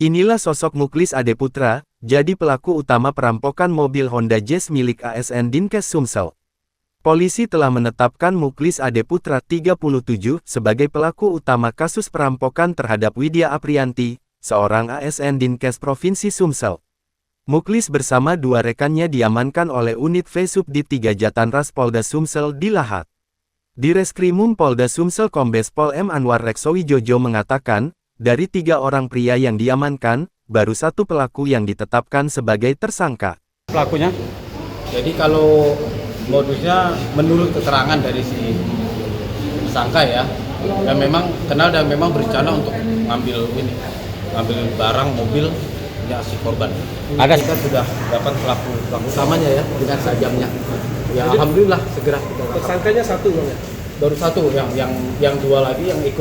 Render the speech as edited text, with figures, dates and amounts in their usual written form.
Inilah sosok Muklis Ade Putra, jadi pelaku utama perampokan mobil Honda Jazz milik ASN Dinkes Sumsel. Polisi telah menetapkan Muklis Ade Putra 37 sebagai pelaku utama kasus perampokan terhadap Widya Aprianti, seorang ASN Dinkes Provinsi Sumsel. Muklis bersama dua rekannya diamankan oleh unit Vesubdit 3 Jatanras Polda Sumsel di Lahat. Di Reskrimum Polda Sumsel Kombes Pol M. Anwar Reksowijojo mengatakan, dari 3 orang pria yang diamankan, baru 1 pelaku yang ditetapkan sebagai tersangka. Pelakunya? Jadi kalau modusnya menurut keterangan dari si tersangka ya, dan memang kenal dan memang berencana untuk ngambil barang mobil ya si korban. Ada. Kita sudah dapat pelaku utamanya ya dengan sajamnya. Ya alhamdulillah segera kita. Tersangkanya 1 bang ya? Baru 1 yang 2 lagi yang ikut